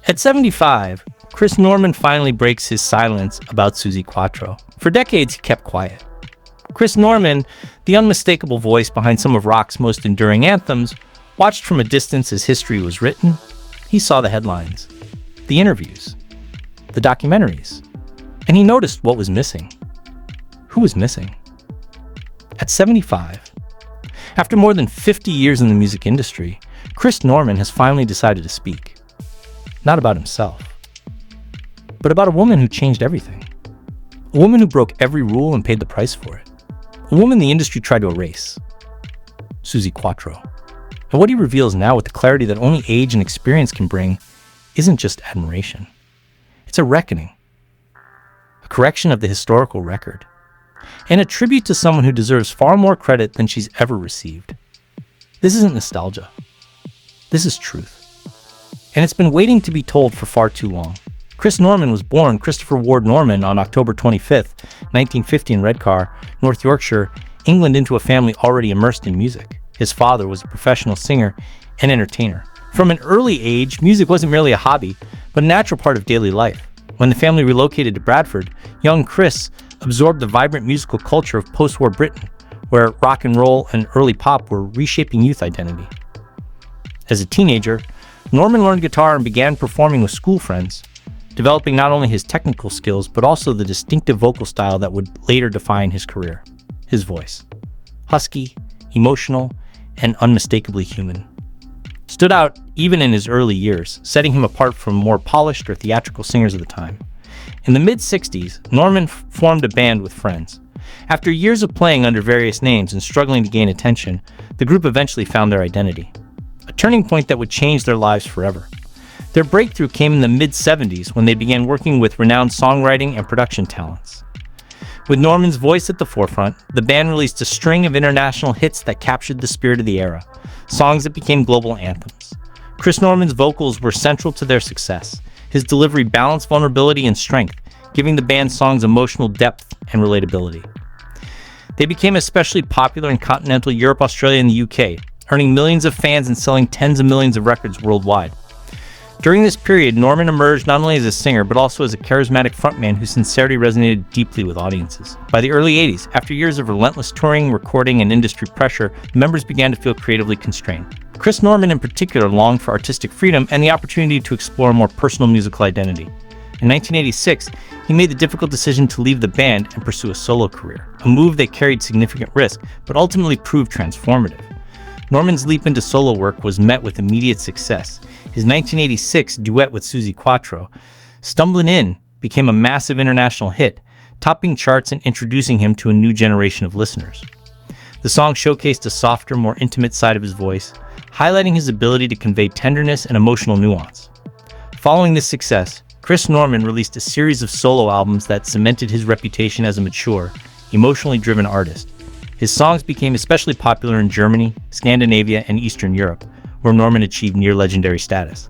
At 75, Chris Norman finally breaks his silence about Suzi Quatro. For decades, he kept quiet. Chris Norman, the unmistakable voice behind some of rock's most enduring anthems, watched from a distance as history was written. He saw the headlines, the interviews, the documentaries, and he noticed what was missing. Who was missing? At 75, after more than 50 years in the music industry, Chris Norman has finally decided to speak. Not about himself, but about a woman who changed everything. A woman who broke every rule and paid the price for it. A woman the industry tried to erase. Suzi Quatro. And what he reveals now with the clarity that only age and experience can bring isn't just admiration. It's a reckoning. A correction of the historical record. And a tribute to someone who deserves far more credit than she's ever received. This isn't nostalgia. This is truth. And it's been waiting to be told for far too long. Chris Norman was born Christopher Ward Norman on October 25th, 1950 in Redcar, North Yorkshire, England, into a family already immersed in music. His father was a professional singer and entertainer. From an early age, music wasn't merely a hobby, but a natural part of daily life. When the family relocated to Bradford, young Chris absorbed the vibrant musical culture of post-war Britain, where rock and roll and early pop were reshaping youth identity. As a teenager, Norman learned guitar and began performing with school friends, developing not only his technical skills, but also the distinctive vocal style that would later define his career. His voice. Husky, emotional, and unmistakably human. Stood out even in his early years, setting him apart from more polished or theatrical singers of the time. In the mid-60s, Norman formed a band with friends. After years of playing under various names and struggling to gain attention, the group eventually found their identity. A turning point that would change their lives forever. Their breakthrough came in the mid-70s when they began working with renowned songwriting and production talents. With Norman's voice at the forefront, the band released a string of international hits that captured the spirit of the era, songs that became global anthems. Chris Norman's vocals were central to their success. His delivery balanced vulnerability and strength, giving the band's songs emotional depth and relatability. They became especially popular in continental Europe, Australia, and the UK, earning millions of fans and selling tens of millions of records worldwide. During this period, Norman emerged not only as a singer, but also as a charismatic frontman whose sincerity resonated deeply with audiences. By the early 80s, after years of relentless touring, recording, and industry pressure, members began to feel creatively constrained. Chris Norman in particular longed for artistic freedom and the opportunity to explore a more personal musical identity. In 1986, he made the difficult decision to leave the band and pursue a solo career, a move that carried significant risk, but ultimately proved transformative. Norman's leap into solo work was met with immediate success. His 1986 duet with Suzi Quatro, Stumbling In, became a massive international hit, topping charts and introducing him to a new generation of listeners. The song showcased a softer, more intimate side of his voice, highlighting his ability to convey tenderness and emotional nuance. Following this success, Chris Norman released a series of solo albums that cemented his reputation as a mature, emotionally driven artist. His songs became especially popular in Germany, Scandinavia, and Eastern Europe, where Norman achieved near-legendary status.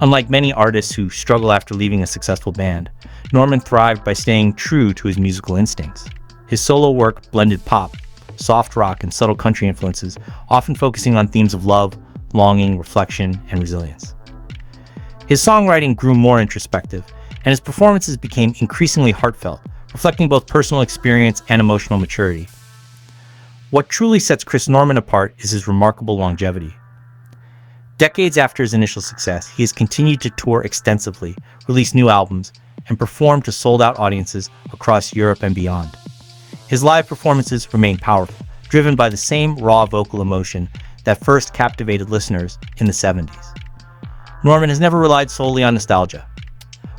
Unlike many artists who struggle after leaving a successful band, Norman thrived by staying true to his musical instincts. His solo work blended pop, soft rock, and subtle country influences, often focusing on themes of love, longing, reflection, and resilience. His songwriting grew more introspective, and his performances became increasingly heartfelt, reflecting both personal experience and emotional maturity. What truly sets Chris Norman apart is his remarkable longevity. Decades after his initial success, he has continued to tour extensively, release new albums, and perform to sold-out audiences across Europe and beyond. His live performances remain powerful, driven by the same raw vocal emotion that first captivated listeners in the 70s. Norman has never relied solely on nostalgia.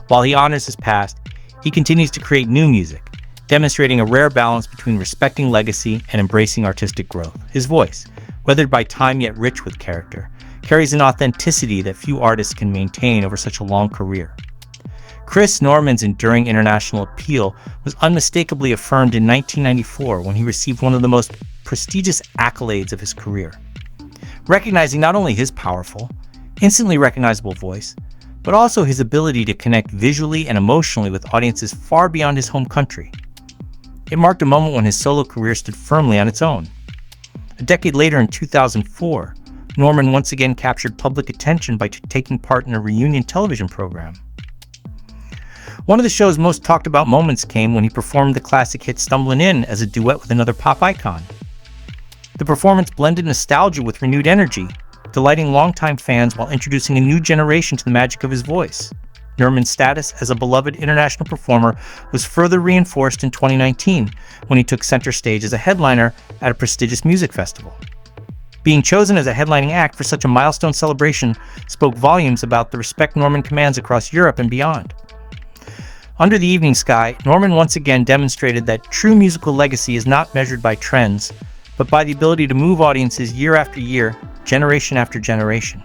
While he honors his past, he continues to create new music, demonstrating a rare balance between respecting legacy and embracing artistic growth. His voice, weathered by time yet rich with character, carries an authenticity that few artists can maintain over such a long career. Chris Norman's enduring international appeal was unmistakably affirmed in 1994 when he received one of the most prestigious accolades of his career, recognizing not only his powerful, instantly recognizable voice, but also his ability to connect visually and emotionally with audiences far beyond his home country. It marked a moment when his solo career stood firmly on its own. A decade later, in 2004, Norman once again captured public attention by taking part in a reunion television program. One of the show's most talked about moments came when he performed the classic hit Stumblin' In as a duet with another pop icon. The performance blended nostalgia with renewed energy, delighting longtime fans while introducing a new generation to the magic of his voice. Norman's status as a beloved international performer was further reinforced in 2019 when he took center stage as a headliner at a prestigious music festival. Being chosen as a headlining act for such a milestone celebration spoke volumes about the respect Norman commands across Europe and beyond. Under the evening sky, Norman once again demonstrated that true musical legacy is not measured by trends, but by the ability to move audiences year after year, generation after generation.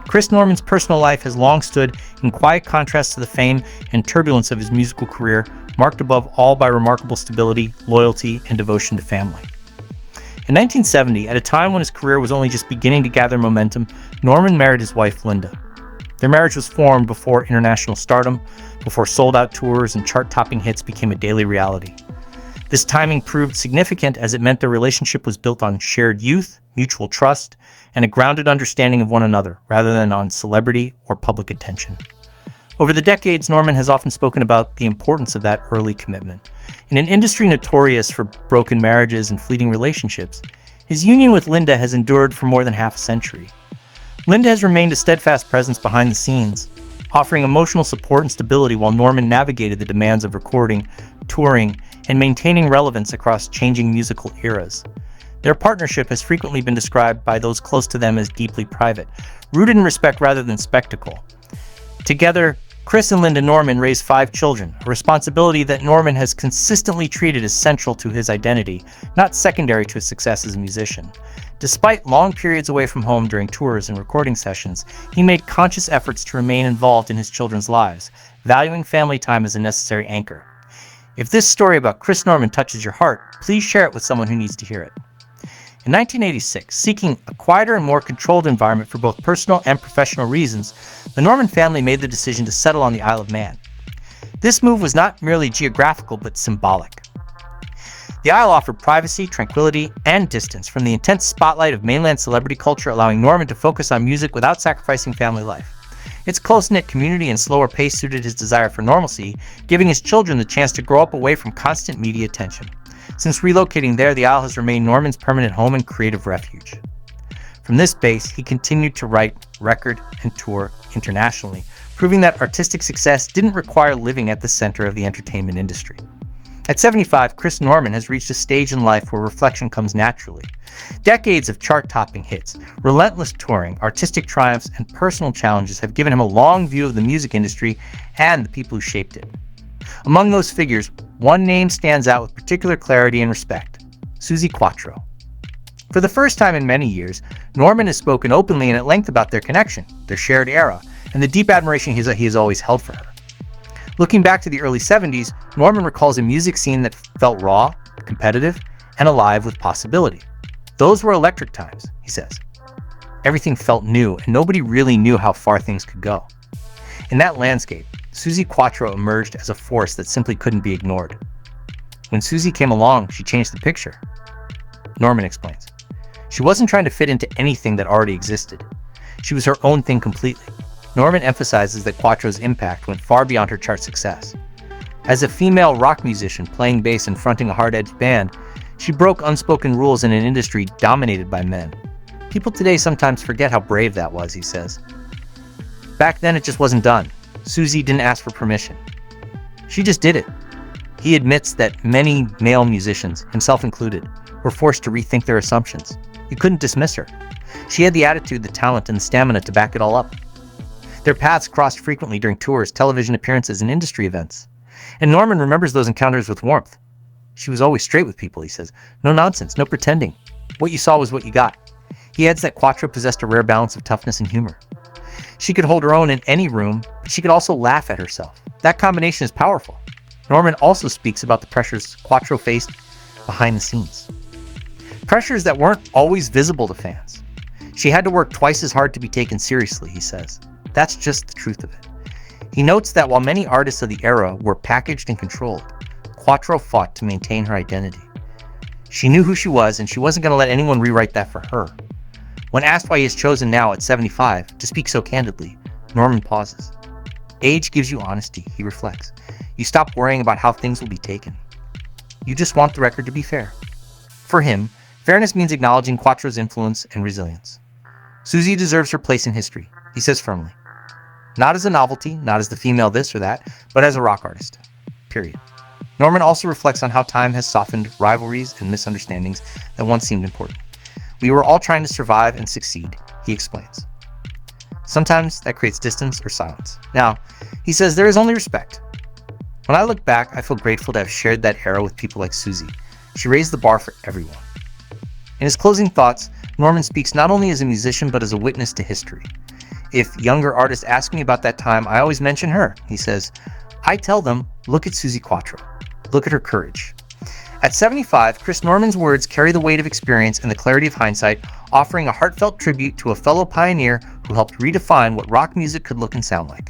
Chris Norman's personal life has long stood in quiet contrast to the fame and turbulence of his musical career, marked above all by remarkable stability, loyalty, and devotion to family. In 1970, at a time when his career was only just beginning to gather momentum, Norman married his wife, Linda. Their marriage was formed before international stardom, before sold-out tours and chart-topping hits became a daily reality. This timing proved significant as it meant their relationship was built on shared youth, mutual trust, and a grounded understanding of one another, rather than on celebrity or public attention. Over the decades, Norman has often spoken about the importance of that early commitment. In an industry notorious for broken marriages and fleeting relationships, his union with Linda has endured for more than half a century. Linda has remained a steadfast presence behind the scenes, offering emotional support and stability while Norman navigated the demands of recording, touring, and maintaining relevance across changing musical eras. Their partnership has frequently been described by those close to them as deeply private, rooted in respect rather than spectacle. Together, Chris and Linda Norman raised 5 children, a responsibility that Norman has consistently treated as central to his identity, not secondary to his success as a musician. Despite long periods away from home during tours and recording sessions, he made conscious efforts to remain involved in his children's lives, valuing family time as a necessary anchor. If this story about Chris Norman touches your heart, please share it with someone who needs to hear it. In 1986, seeking a quieter and more controlled environment for both personal and professional reasons, the Norman family made the decision to settle on the Isle of Man. This move was not merely geographical but symbolic. The Isle offered privacy, tranquility, and distance from the intense spotlight of mainland celebrity culture, allowing Norman to focus on music without sacrificing family life. Its close-knit community and slower pace suited his desire for normalcy, giving his children the chance to grow up away from constant media attention. Since relocating there, the Isle has remained Norman's permanent home and creative refuge. From this base, he continued to write, record, and tour internationally, proving that artistic success didn't require living at the center of the entertainment industry. At 75, Chris Norman has reached a stage in life where reflection comes naturally. Decades of chart-topping hits, relentless touring, artistic triumphs, and personal challenges have given him a long view of the music industry and the people who shaped it. Among those figures, one name stands out with particular clarity and respect: Suzi Quatro. For the first time in many years, Norman has spoken openly and at length about their connection, their shared era, and the deep admiration he has always held for her. Looking back to the early 70s, Norman recalls a music scene that felt raw, competitive, and alive with possibility. Those were electric times, he says. Everything felt new, and nobody really knew how far things could go. In that landscape, Suzi Quatro emerged as a force that simply couldn't be ignored. When Suzi came along, she changed the picture. Norman explains. She wasn't trying to fit into anything that already existed. She was her own thing completely. Norman emphasizes that Quattro's impact went far beyond her chart success. As a female rock musician playing bass and fronting a hard-edged band, she broke unspoken rules in an industry dominated by men. People today sometimes forget how brave that was, he says. Back then, it just wasn't done. Suzi didn't ask for permission. She just did it. He admits that many male musicians, himself included, were forced to rethink their assumptions. You couldn't dismiss her. She had the attitude, the talent, and the stamina to back it all up. Their paths crossed frequently during tours, television appearances, and industry events. And Norman remembers those encounters with warmth. She was always straight with people, he says. No nonsense, no pretending. What you saw was what you got. He adds that Quattro possessed a rare balance of toughness and humor. She could hold her own in any room, but she could also laugh at herself. That combination is powerful. Norman also speaks about the pressures Quattro faced behind the scenes. Pressures that weren't always visible to fans. She had to work twice as hard to be taken seriously, he says. That's just the truth of it. He notes that while many artists of the era were packaged and controlled, Quattro fought to maintain her identity. She knew who she was, and she wasn't going to let anyone rewrite that for her. When asked why he is chosen now at 75 to speak so candidly, Norman pauses. Age gives you honesty, he reflects. You stop worrying about how things will be taken. You just want the record to be fair. For him, fairness means acknowledging Quattro's influence and resilience. Susie deserves her place in history, he says firmly. Not as a novelty, not as the female this or that, but as a rock artist. Period. Norman also reflects on how time has softened rivalries and misunderstandings that once seemed important. We were all trying to survive and succeed, he explains. Sometimes that creates distance or silence. Now, he says there is only respect. When I look back, I feel grateful to have shared that era with people like Susie. She raised the bar for everyone. In his closing thoughts, Norman speaks not only as a musician, but as a witness to history. If younger artists ask me about that time, I always mention her. He says, I tell them, look at Suzi Quatro. Look at her courage. At 75, Chris Norman's words carry the weight of experience and the clarity of hindsight, offering a heartfelt tribute to a fellow pioneer who helped redefine what rock music could look and sound like.